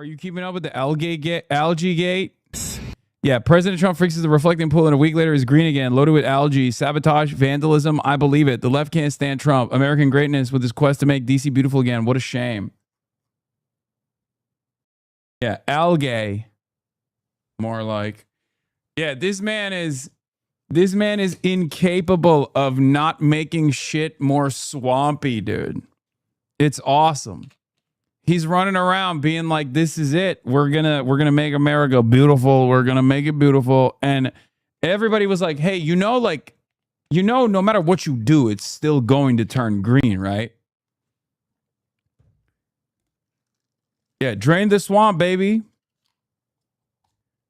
are you keeping up with the Algae-Gate? Yeah, President Trump fixes the reflecting pool and a week later is green again, loaded with algae, sabotage, vandalism. I believe it. The left can't stand Trump. American greatness with his quest to make DC beautiful again. What a shame. Yeah, algae. More like, yeah, this man is incapable of not making shit more swampy, dude. It's awesome. He's running around being like, this is it. We're gonna make America beautiful. We're gonna make it beautiful. And everybody was like, hey, no matter what you do, it's still going to turn green, right? Yeah, drain the swamp, baby.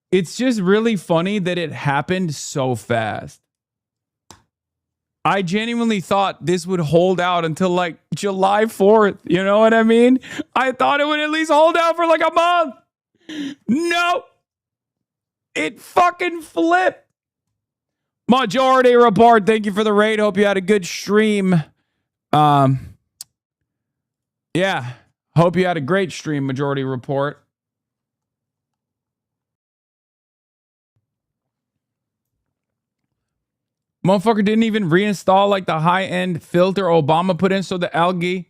It's just really funny that it happened so fast. I genuinely thought this would hold out until like July 4th. You know what I mean? I thought it would at least hold out for like a month. No. It fucking flipped. Majority Report, thank you for the raid. Hope you had a good stream. Yeah. Hope you had a great stream, Majority Report. Motherfucker didn't even reinstall like the high-end filter Obama put in, so the algae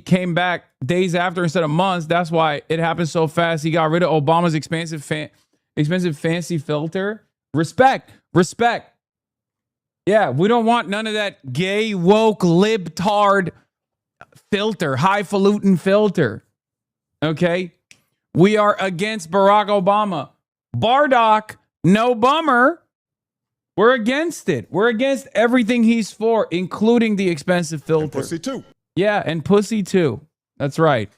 came back days after instead of months. That's why it happened so fast. He got rid of Obama's expensive fancy filter. Respect. Yeah, we don't want none of that gay, woke, libtard filter, highfalutin filter. Okay? We are against Barack Obama. Bardock, no bummer. We're against it. We're against everything he's for, including the expensive filter. And pussy too. Yeah, and pussy too. That's right.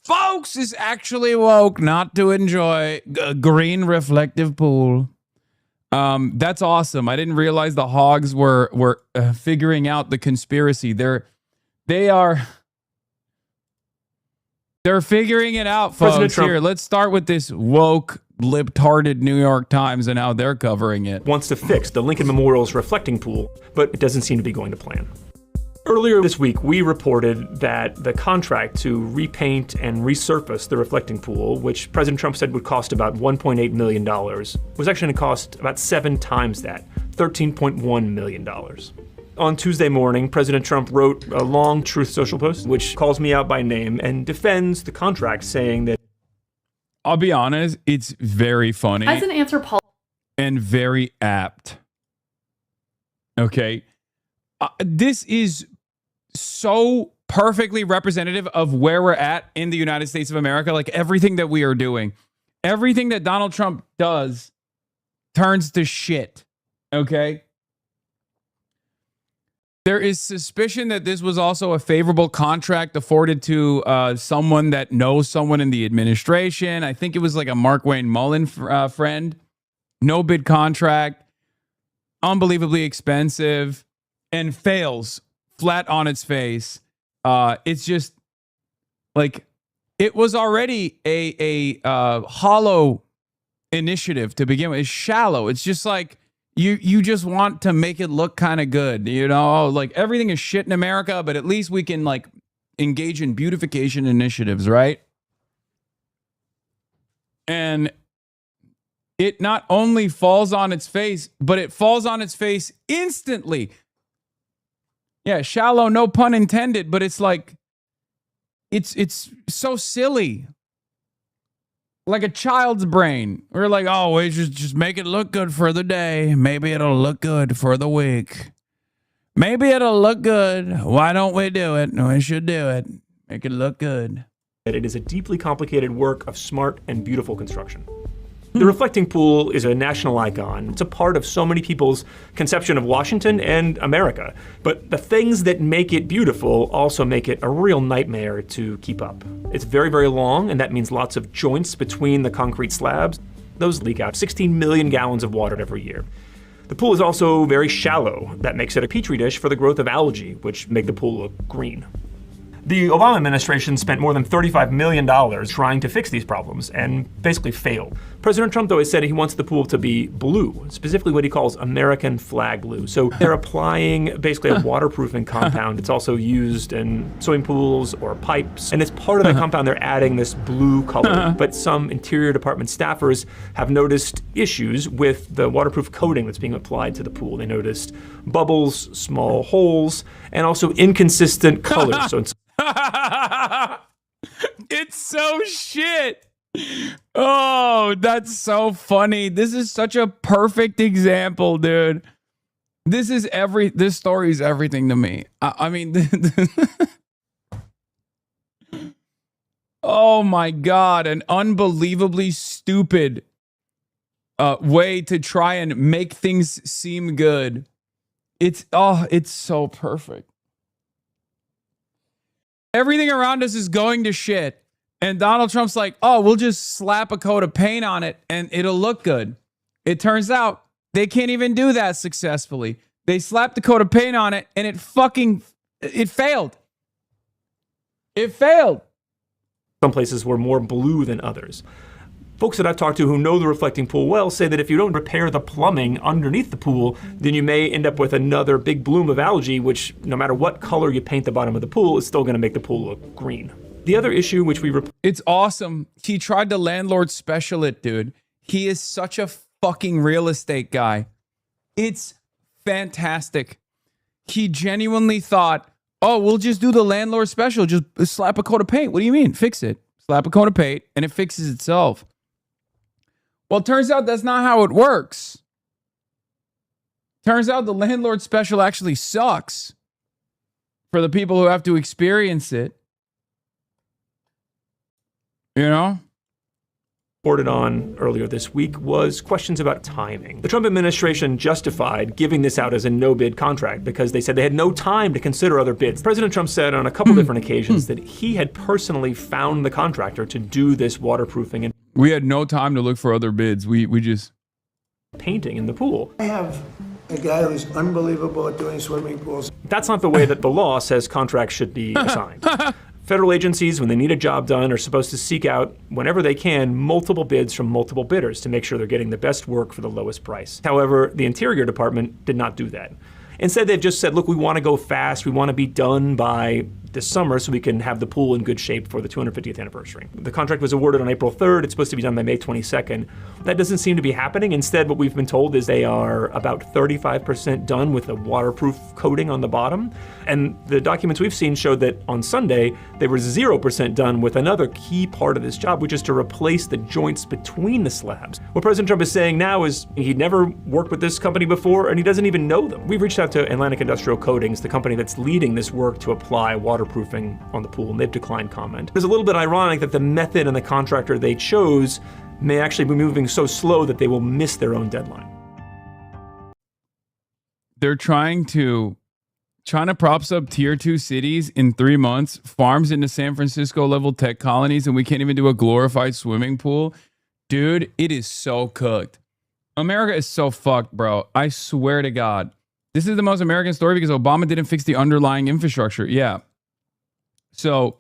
Folks is actually woke not to enjoy a green reflective pool. That's awesome. I didn't realize the hogs were figuring out the conspiracy. They're figuring it out, folks. Here, let's start with this woke, libtarded New York Times and how they're covering it. Wants to fix the Lincoln Memorial's reflecting pool, but it doesn't seem to be going to plan. Earlier this week, we reported that the contract to repaint and resurface the reflecting pool, which President Trump said would cost about $1.8 million, was actually going to cost about 7 times that, $13.1 million. On Tuesday morning, President Trump wrote a long Truth Social post, which calls me out by name and defends the contract, saying that, I'll be honest, it's very funny. As an anthropologist. And very apt. Okay. This is so perfectly representative of where we're at in the United States of America. Like everything that we are doing, everything that Donald Trump does turns to shit. Okay. There is suspicion that this was also a favorable contract afforded to someone that knows someone in the administration. I think it was like a Mark Wayne Mullen friend. No bid contract. Unbelievably expensive. And fails flat on its face. It's just like it was already a hollow initiative to begin with. It's shallow. It's just like you just want to make it look kind of good, you know, like everything is shit in America, but at least we can like engage in beautification initiatives, right? And it not only falls on its face, but it falls on its face instantly. Yeah, shallow, no pun intended, but it's like it's so silly. Like a child's brain. We're like, oh, we just make it look good for the day. Maybe it'll look good for the week. Maybe it'll look good. Why don't we do it? We should do it. Make it look good. That it is a deeply complicated work of smart and beautiful construction. The reflecting pool is a national icon. It's a part of so many people's conception of Washington and America. But the things that make it beautiful also make it a real nightmare to keep up. It's very, very long, and that means lots of joints between the concrete slabs. Those leak out 16 million gallons of water every year. The pool is also very shallow. That makes it a petri dish for the growth of algae, which make the pool look green. The Obama administration spent more than $35 million trying to fix these problems and basically failed. President Trump, though, has said he wants the pool to be blue, specifically what he calls American flag blue. So they're applying basically a waterproofing compound. It's also used in swimming pools or pipes. And as part of that compound, they're adding this blue color. But some Interior Department staffers have noticed issues with the waterproof coating that's being applied to the pool. They noticed bubbles, small holes, and also inconsistent colors. So it's so shit. Oh, that's so funny. This is such a perfect example, dude. This story is everything to me. I mean, oh my God, an unbelievably stupid way to try and make things seem good. It's so perfect. Everything around us is going to shit. And Donald Trump's like, oh, we'll just slap a coat of paint on it and it'll look good. It turns out they can't even do that successfully. They slapped a coat of paint on it and it failed. It failed. Some places were more blue than others. Folks that I've talked to who know the reflecting pool well say that if you don't repair the plumbing underneath the pool, then you may end up with another big bloom of algae, which no matter what color you paint the bottom of the pool, is still going to make the pool look green. The other issue which it's awesome. He tried to landlord special it, dude. He is such a fucking real estate guy. It's fantastic. He genuinely thought, oh, we'll just do the landlord special. Just slap a coat of paint. What do you mean? Fix it. Slap a coat of paint and it fixes itself. Well, it turns out that's not how it works. Turns out the landlord special actually sucks for the people who have to experience it. You know? Reported on earlier this week was questions about timing. The Trump administration justified giving this out as a no-bid contract because they said they had no time to consider other bids. President Trump said on a couple different occasions that he had personally found the contractor to do this waterproofing and we had no time to look for other bids. We just painting in the pool. I have a guy who's unbelievable at doing swimming pools. That's not the way that the law says contracts should be assigned. Federal agencies, when they need a job done, are supposed to seek out, whenever they can, multiple bids from multiple bidders to make sure they're getting the best work for the lowest price. However, the Interior Department did not do that. Instead, they've just said, look, we want to go fast. We want to be done by this summer so we can have the pool in good shape for the 250th anniversary. The contract was awarded on April 3rd. It's supposed to be done by May 22nd. That doesn't seem to be happening. Instead, what we've been told is they are about 35% done with a waterproof coating on the bottom. And the documents we've seen showed that on Sunday, they were 0% done with another key part of this job, which is to replace the joints between the slabs. What President Trump is saying now is he'd never worked with this company before, and he doesn't even know them. We've reached out to Atlantic Industrial Coatings, the company that's leading this work to apply waterproofing on the pool, and they've declined comment. It's a little bit ironic that the method and the contractor they chose may actually be moving so slow that they will miss their own deadline. They're trying to props up tier 2 cities in 3 months, farms into San Francisco level tech colonies, and we can't even do a glorified swimming pool. Dude, it is so cooked. America is so fucked, bro. I swear to God. This is the most American story because Obama didn't fix the underlying infrastructure. Yeah. So,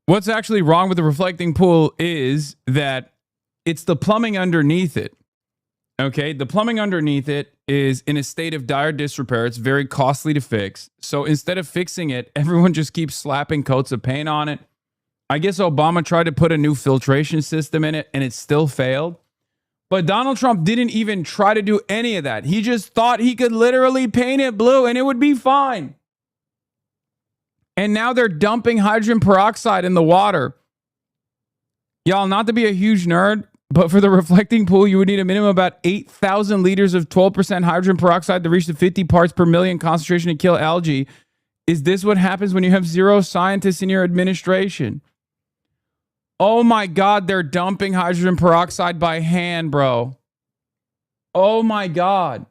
what's actually wrong with the reflecting pool is that it's the plumbing underneath it. Okay, the plumbing underneath it is in a state of dire disrepair. It's very costly to fix. So instead of fixing it, everyone just keeps slapping coats of paint on it. I guess Obama tried to put a new filtration system in it and it still failed. But Donald Trump didn't even try to do any of that. He just thought he could literally paint it blue and it would be fine. And now they're dumping hydrogen peroxide in the water. Y'all, not to be a huge nerd, but for the reflecting pool, you would need a minimum of about 8,000 liters of 12% hydrogen peroxide to reach the 50 parts per million concentration to kill algae. Is this what happens when you have zero scientists in your administration? Oh my God, they're dumping hydrogen peroxide by hand, bro. Oh my God.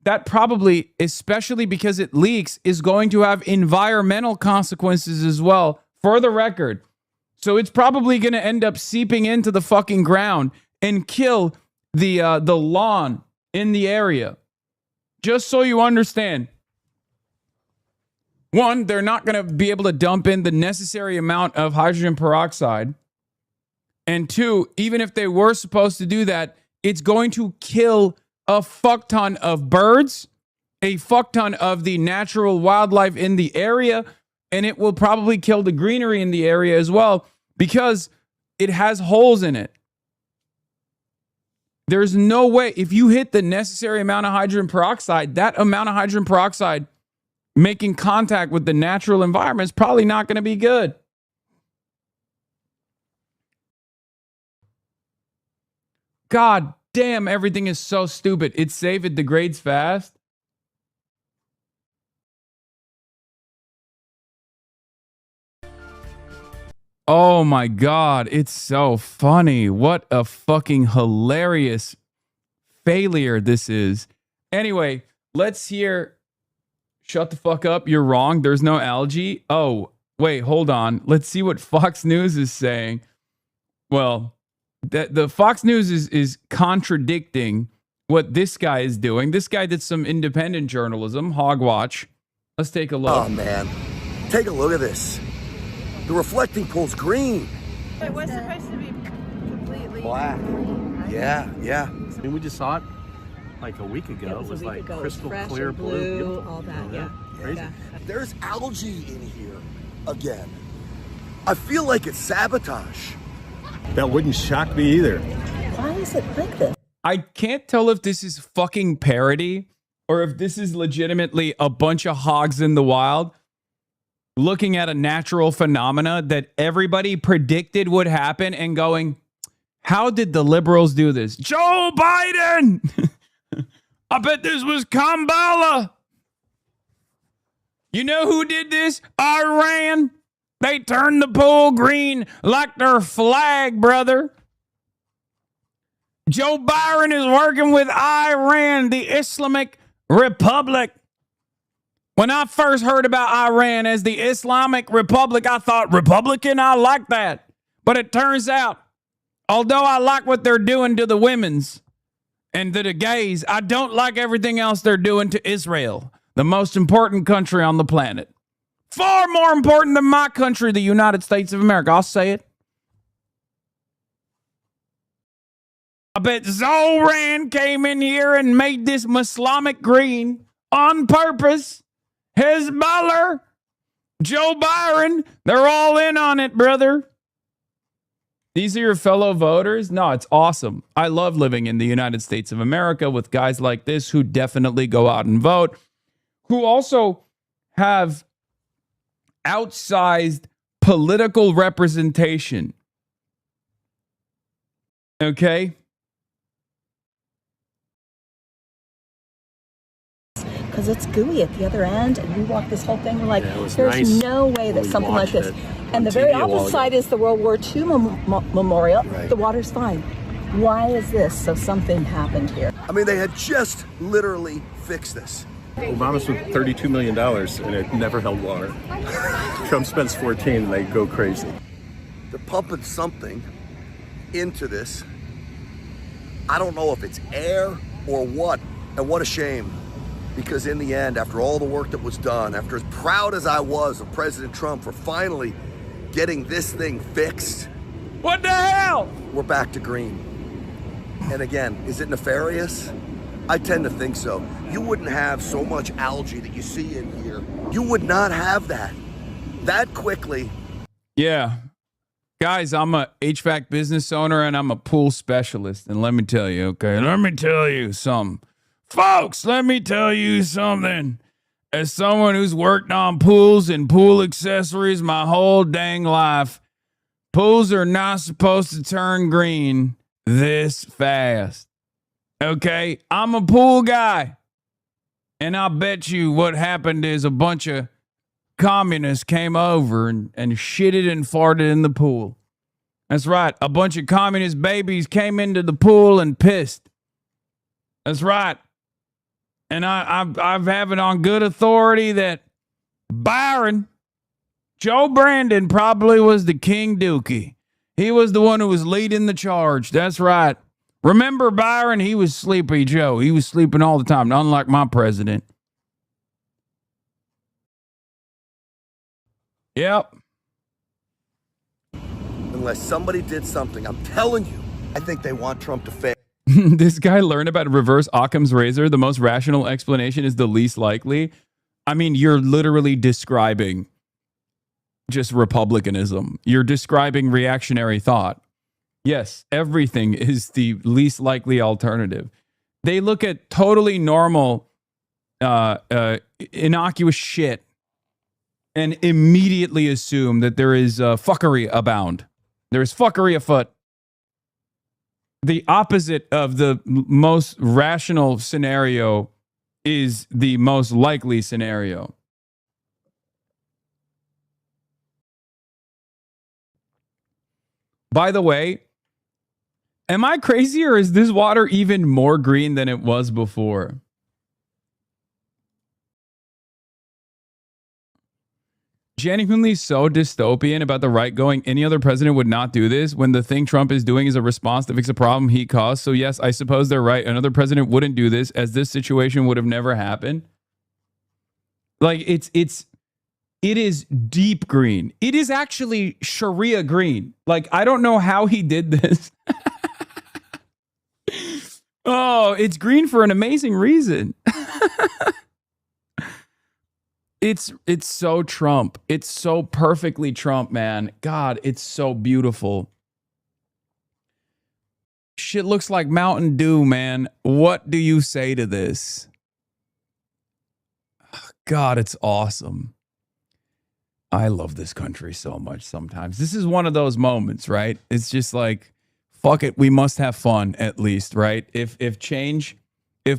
That probably, especially because it leaks, is going to have environmental consequences as well, for the record. So it's probably going to end up seeping into the fucking ground and kill the lawn in the area. Just so you understand. One, they're not going to be able to dump in the necessary amount of hydrogen peroxide. And two, even if they were supposed to do that, it's going to kill a fuck ton of birds, a fuck ton of the natural wildlife in the area, and it will probably kill the greenery in the area as well because it has holes in it. There's no way, if you hit the necessary amount of hydrogen peroxide, that amount of hydrogen peroxide making contact with the natural environment is probably not going to be good. God damn, everything is so stupid. It's safe, it degrades fast. Oh my God, it's so funny. What a fucking hilarious failure this is. Anyway, let's hear. Shut the fuck up. You're wrong. There's no algae. Oh, wait, hold on. Let's see what Fox News is saying. Well, the Fox News is contradicting what this guy is doing. This guy did some independent journalism, Hogwatch. Let's take a look. Oh, man. Take a look at this. The reflecting pool's green. It was supposed to be completely Black. green, right? Yeah. I mean, we just saw it like a week ago. It was a week like ago. crystal Fresh clear and blue. blue, all that, yeah. Crazy. Yeah. There's algae in here again. I feel like it's sabotage. That wouldn't shock me either. Why is it like this? I can't tell if this is fucking parody or if this is legitimately a bunch of hogs in the wild looking at a natural phenomena that everybody predicted would happen and going, how did the liberals do this? Joe Biden! I bet this was Kamala. You know who did this? Iran. They turned the pool green like their flag, brother. Joe Biden is working with Iran, the Islamic Republic. When I first heard about Iran as the Islamic Republic, I thought, Republican, I like that. But it turns out, although I like what they're doing to the women's and to the gays, I don't like everything else they're doing to Israel, the most important country on the planet. Far more important than my country, the United States of America. I'll say it. I bet Zoran came in here and made this Islamic green on purpose. Hezbollah, Joe Biden, they're all in on it, brother. These are your fellow voters? No, it's awesome. I love living in the United States of America with guys like this who definitely go out and vote, who also have outsized political representation. Okay? Because it's gooey at the other end, and we walk this whole thing, we're like, Yeah, it was there's nice no way when that we something like watched this. it And on the very TV a while opposite side ago. is the World War II memorial. Right. The water's fine. Why is this? So something happened here. I mean, they had just literally fixed this. Obama spent $32 million and it never held water. Trump spends 14 and they go crazy. They're pumping something into this. I don't know if it's air or what. And what a shame. Because in the end, after all the work that was done, after as proud as I was of President Trump for finally getting this thing fixed, What the hell? we're back to green. And again, is it nefarious? I tend to think so. You wouldn't have so much algae that you see in here. You would not have that quickly. Yeah. Guys, I'm a HVAC business owner and I'm a pool specialist. And let me tell you, okay, let me tell you something. Folks, let me tell you something. As someone who's worked on pools and pool accessories my whole dang life, pools are not supposed to turn green this fast. Okay? I'm a pool guy. And I bet you what happened is a bunch of communists came over and shitted and farted in the pool. That's right. A bunch of communist babies came into the pool and pissed. That's right. And I've have it on good authority that Byron, Joe Brandon probably was the King Dookie. He was the one who was leading the charge. That's right. Remember Byron? He was sleepy Joe. He was sleeping all the time, unlike my president. Yep. And unless somebody did something. I'm telling you, I think they want Trump to fail. This guy learned about reverse Occam's razor. The most rational explanation is the least likely. I mean, you're literally describing just republicanism. You're describing reactionary thought. Yes, everything is the least likely alternative. They look at totally normal, innocuous shit and immediately assume that there is fuckery abound. There's fuckery afoot. The opposite of the most rational scenario is the most likely scenario. By the way, am I crazy or is this water even more green than it was before? Genuinely so dystopian about the right going. Any other president would not do this when the thing Trump is doing is a response to fix a problem he caused. So yes, I suppose they're right. Another president wouldn't do this, as this situation would have never happened. Like it is deep green. It is actually Sharia green. Like, I don't know how he did this. Oh, it's green for an amazing reason. It's so Trump. It's so perfectly Trump, man. God, it's so beautiful. Shit looks like Mountain Dew, man. What do you say to this? God, it's awesome. I love this country so much sometimes. This is one of those moments, right? It's just like, fuck it, we must have fun at least, right? If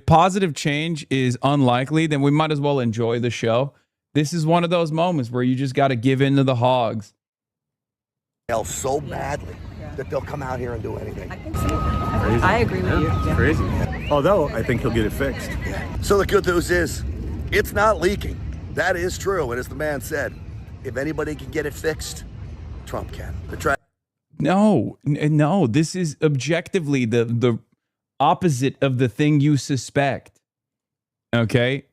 positive change is unlikely, then we might as well enjoy the show. This is one of those moments where you just got to give in to the hogs. So badly that they'll come out here and do anything. I think so. I agree with you. Yeah. Crazy. Although I think he'll get it fixed. So the good news is, it's not leaking. That is true. And as the man said, if anybody can get it fixed, Trump can. No. This is objectively the opposite of the thing you suspect. Okay?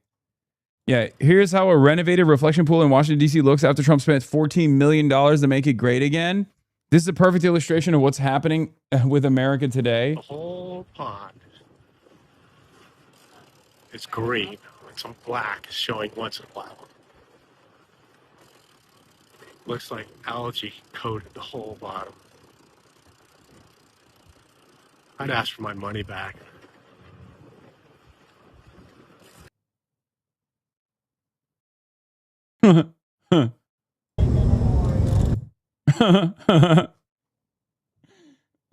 Yeah, here's how a renovated reflection pool in Washington, D.C. looks after Trump spent $14 million to make it great again. This is a perfect illustration of what's happening with America today. The whole pond is green, with some black showing once in a while. Looks like algae coated the whole bottom. I'd ask for my money back.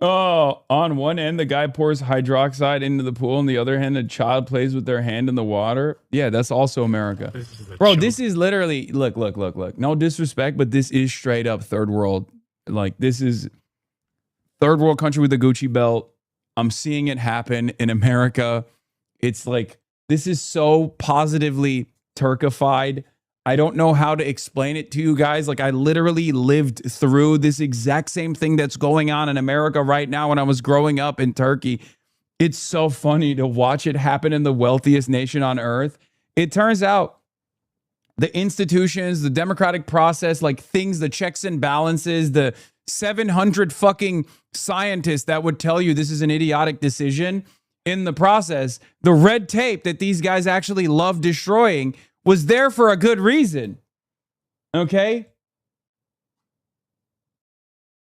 Oh, on one end, the guy pours hydroxide into the pool, and the other hand, a child plays with their hand in the water. Yeah, that's also America. Bro, this is literally, look. No disrespect, but this is straight up third world. Like, this is third world country with a Gucci belt. I'm seeing it happen in America. It's like, this is so positively Turkified. I don't know how to explain it to you guys. Like, I literally lived through this exact same thing that's going on in America right now when I was growing up in Turkey. It's so funny to watch it happen in the wealthiest nation on earth. It turns out the institutions, the democratic process, like things, the checks and balances, the 700 fucking scientists that would tell you this is an idiotic decision in the process, the red tape that these guys actually love destroying was there for a good reason. Okay?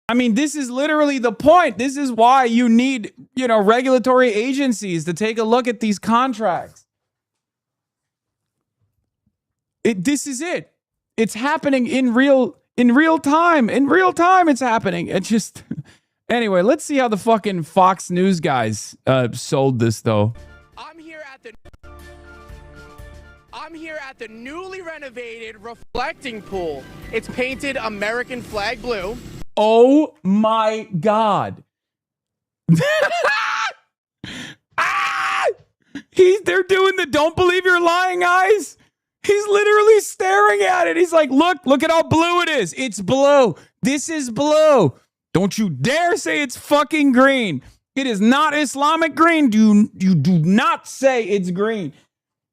I mean, this is literally the point. This is why you need, regulatory agencies to take a look at these contracts. This is it. It's happening in real time. In real time, it's happening. It just... Anyway, let's see how the fucking Fox News guys sold this, though. I'm here at the newly renovated reflecting pool. It's painted American flag blue. Oh my God. They're doing the don't believe you're lying eyes. He's literally staring at it. He's like, look at how blue it is. It's blue. This is blue. Don't you dare say it's fucking green. It is not Islamic green. You do not say it's green.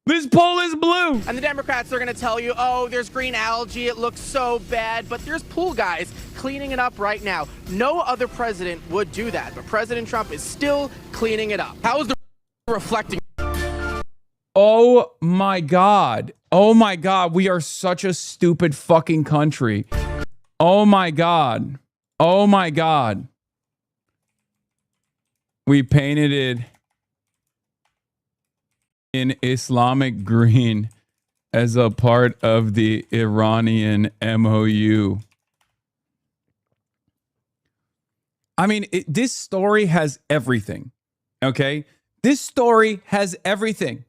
This pool is blue. And the Democrats are going to tell you, oh, there's green algae. It looks so bad. But there's pool guys cleaning it up right now. No other president would do that, but President Trump is still cleaning it up. How is the reflecting? Oh my God. Oh my God. We are such a stupid fucking country. Oh my God. Oh my God. We painted it in Islamic green as a part of the Iranian MOU. I mean, this story has everything. Okay? This story has everything.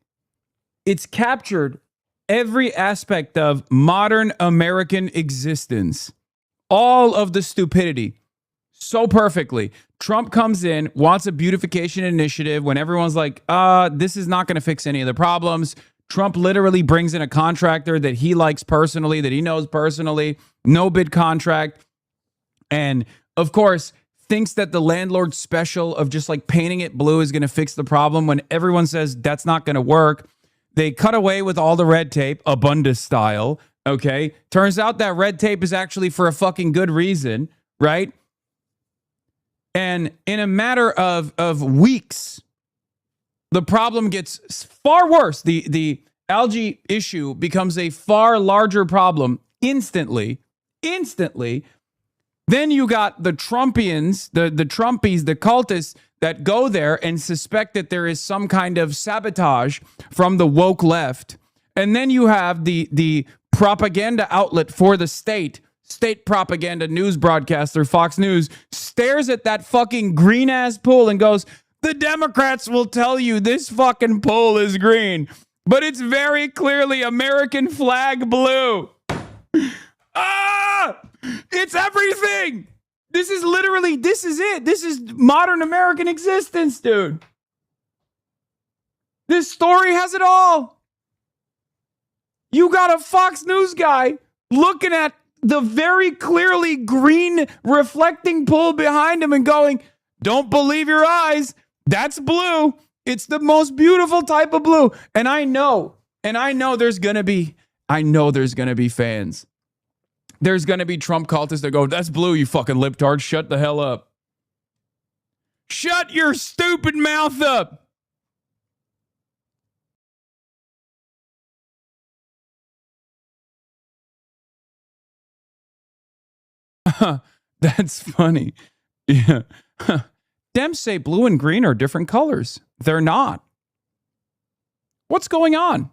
It's captured every aspect of modern American existence. All of the stupidity. So perfectly. Trump comes in, wants a beautification initiative when everyone's like, this is not going to fix any of the problems. Trump literally brings in a contractor that he likes personally, that he knows personally, no bid contract. And of course, thinks that the landlord special of just like painting it blue is going to fix the problem when everyone says that's not going to work. They cut away with all the red tape, Abundus style. Okay. Turns out that red tape is actually for a fucking good reason, right? And in a matter of weeks, the problem gets far worse. The algae issue becomes a far larger problem instantly. Then you got the Trumpians, the Trumpies, the cultists that go there and suspect that there is some kind of sabotage from the woke left. And then you have the propaganda outlet for the state propaganda news broadcaster, Fox News, stares at that fucking green ass pool and goes, the Democrats will tell you this fucking pool is green, but it's very clearly American flag blue. It's everything. This is it. This is modern American existence, dude. This story has it all. You got a Fox News guy looking at the very clearly green reflecting pool behind him and going, don't believe your eyes. That's blue. It's the most beautiful type of blue. And I know there's going to be fans. There's going to be Trump cultists that go, that's blue, you fucking libtard. Shut the hell up. Shut your stupid mouth up. That's funny. Yeah. Dems say blue and green are different colors. They're not. What's going on?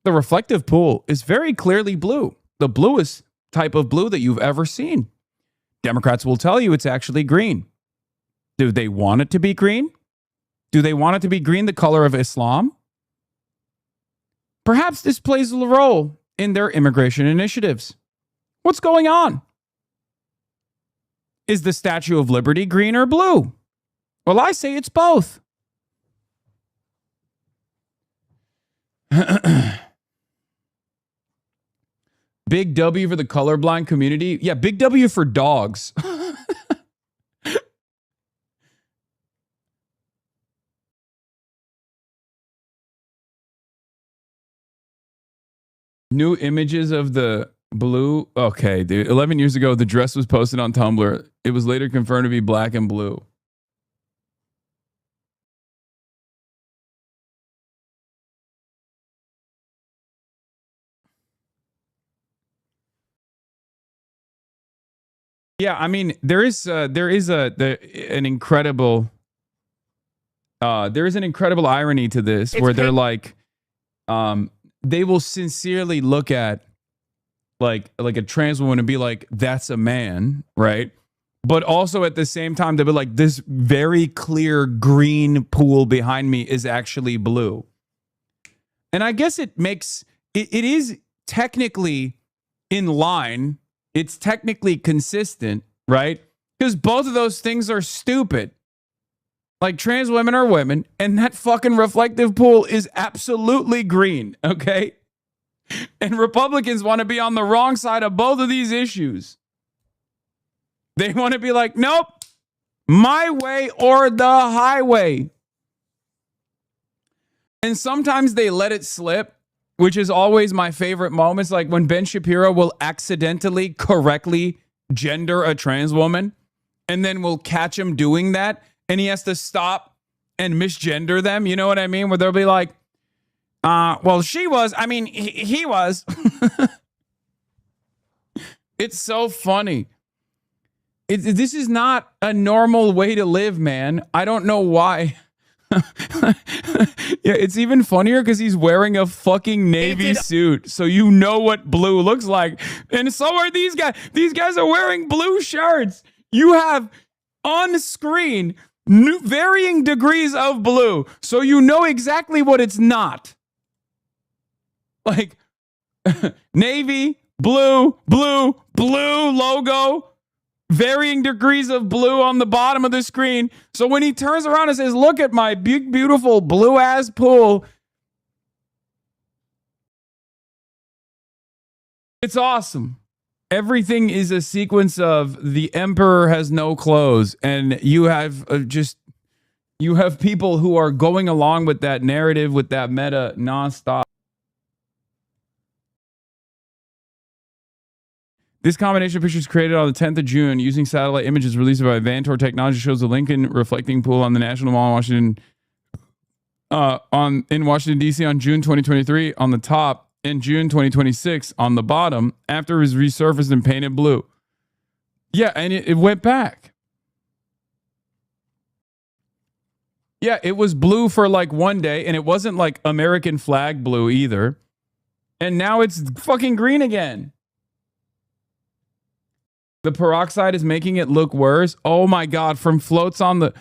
The reflective pool is very clearly blue. The bluest type of blue that you've ever seen. Democrats will tell you it's actually green. Do they want it to be green? Do they want it to be green, the color of Islam? Perhaps this plays a role in their immigration initiatives. What's going on? Is the Statue of Liberty green or blue? Well, I say it's both. Big W for the colorblind community. Yeah, big W for dogs. New images of the blue. Okay, dude. 11 years ago, the dress was posted on Tumblr. It was later confirmed to be black and blue. Yeah, I mean, there is an incredible irony to this, where they're like, they will sincerely look at like a trans woman and be like, that's a man, right? But also at the same time, they'll be like, this very clear green pool behind me is actually blue. And I guess it is technically in line. It's technically consistent, right? Because both of those things are stupid. Like, trans women are women, and that fucking reflective pool is absolutely green, okay? And Republicans want to be on the wrong side of both of these issues. They want to be like, nope, my way or the highway. And sometimes they let it slip, which is always my favorite moments, like when Ben Shapiro will accidentally correctly misgender a trans woman, and then we'll catch him doing that, and he has to stop and misgender them. You know what I mean? Where they'll be like, well, she was. I mean, he was. It's so funny. This is not a normal way to live, man. I don't know why. Yeah, it's even funnier because he's wearing a fucking navy suit, so you know what blue looks like. And so are these guys. These guys are wearing blue shirts. You have on screen varying degrees of blue, so you know exactly what it's not. Like navy, blue, blue, blue logo. Varying degrees of blue on the bottom of the screen. So when he turns around and says, look at my big, beautiful blue ass pool, it's awesome. Everything is a sequence of the emperor has no clothes. And you have you have people who are going along with that narrative, with that meta nonstop. This combination of pictures created on the 10th of June using satellite images released by Vantor Technology shows the Lincoln reflecting pool on the National Mall in Washington, in Washington D.C. on June 2023 on the top and June 2026 on the bottom after it was resurfaced and painted blue. Yeah, and it went back. Yeah, it was blue for like one day, and it wasn't like American flag blue either. And now it's fucking green again. The peroxide is making it look worse. Oh my God, foam floats on the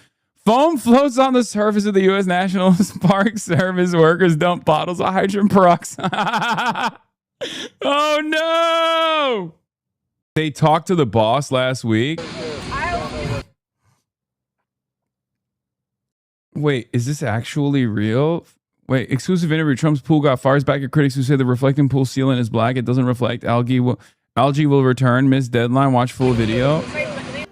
surface of the U.S. National Park Service workers dump bottles of hydrogen peroxide. Oh no! They talked to the boss last week. Wait, is this actually real? Wait, exclusive interview. Trump's pool got fires back at critics who say the reflecting pool sealant is black. It doesn't reflect. Algae will return. Miss deadline. Watch full video.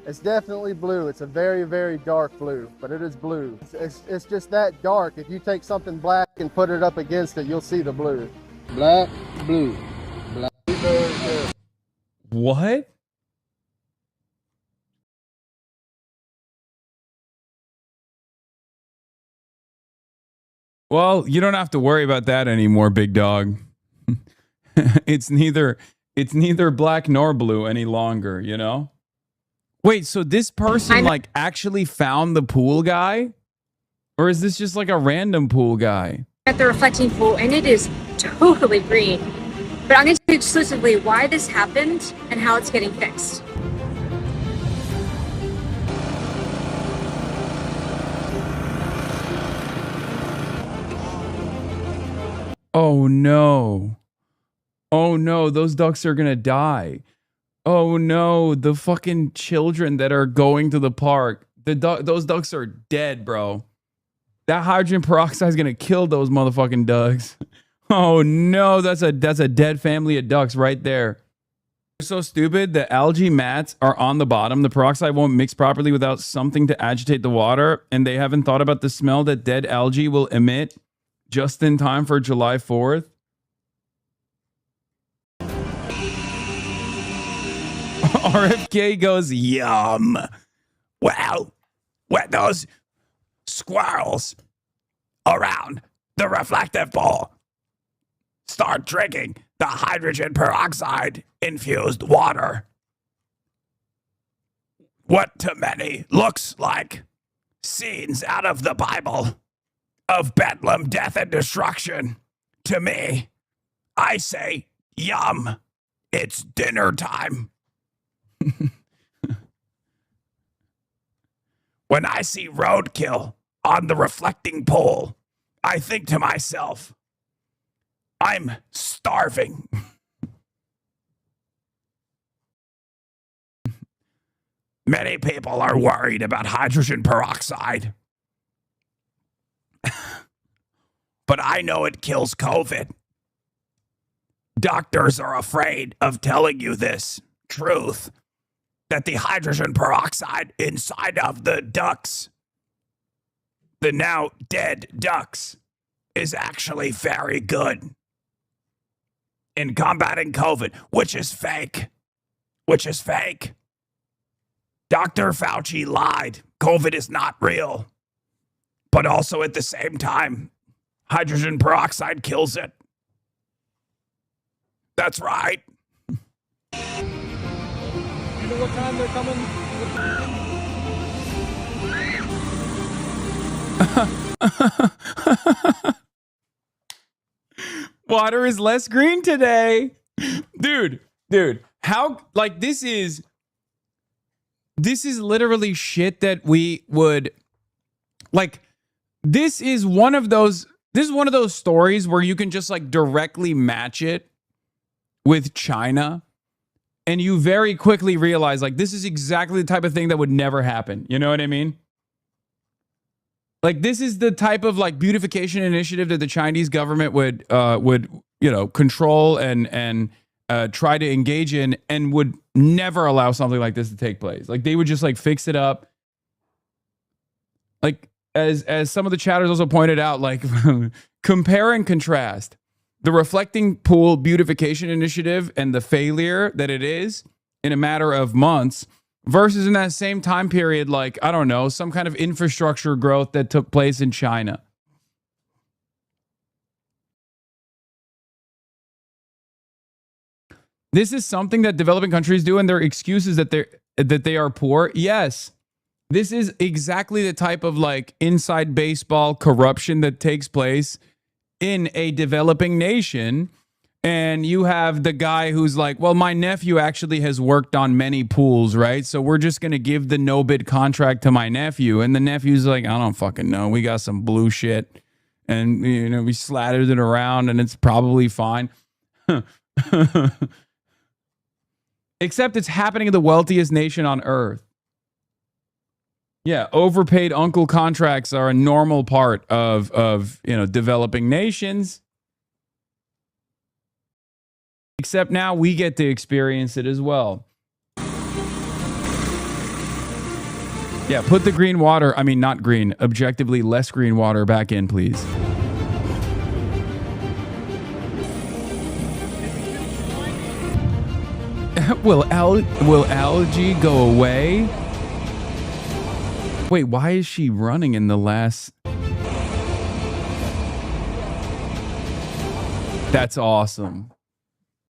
It's definitely blue. It's a very, very dark blue, but it is blue. It's just that dark. If you take something black and put it up against it, you'll see the blue. Black, blue. Black. What? Well, you don't have to worry about that anymore, big dog. It's neither black nor blue any longer, you know? Wait, so this person like actually found the pool guy? Or is this just like a random pool guy? At the reflecting pool, and it is totally green. But I'm going to tell you exclusively why this happened and how it's getting fixed. Oh no. Oh no, those ducks are gonna die. Oh no, the fucking children that are going to the park. Those ducks are dead, bro. That hydrogen peroxide is gonna kill those motherfucking ducks. Oh no, that's a dead family of ducks right there. They're so stupid. The algae mats are on the bottom. The peroxide won't mix properly without something to agitate the water, and they haven't thought about the smell that dead algae will emit just in time for July 4th. RFK goes, yum. Well, when those squirrels around the reflective pool start drinking the hydrogen peroxide infused water, what to many looks like scenes out of the Bible of bedlam, death, and destruction, to me, I say, yum, it's dinner time. When I see roadkill on the reflecting pool, I think to myself, I'm starving. Many people are worried about hydrogen peroxide. But I know it kills COVID. Doctors are afraid of telling you this truth, that the hydrogen peroxide inside of the ducks, the now dead ducks, is actually very good in combating COVID, which is fake. Which is fake. Dr. Fauci lied. COVID is not real. But also at the same time, hydrogen peroxide kills it. That's right. You know what time they're coming? Water is less green today. Dude, how, like, this is literally shit that we would, like, this is one of those stories where you can just, like, directly match it with China, and you very quickly realize, like, this is exactly the type of thing that would never happen. You know what I mean? Like, this is the type of, like, beautification initiative that the Chinese government would control and try to engage in, and would never allow something like this to take place. Like, they would just, like, fix it up. Like, as some of the chatters also pointed out, like, compare and contrast the reflecting pool beautification initiative and the failure that it is in a matter of months versus in that same time period, like, I don't know, some kind of infrastructure growth that took place in China. This is something that developing countries do, and their excuses that they are poor. Yes, this is exactly the type of, like, inside baseball corruption that takes place in a developing nation. And you have the guy who's like, well, my nephew actually has worked on many pools, right? So we're just going to give the no bid contract to my nephew. And the nephew's like, I don't fucking know. We got some blue shit. And, you know, we slattered it around and it's probably fine. Except it's happening in the wealthiest nation on earth. Yeah, overpaid uncle contracts are a normal part of developing nations. Except now we get to experience it as well. Yeah, put the green water, I mean, not green, objectively less green water back in, please. Will algae go away? Wait, why is she running in the last... That's awesome.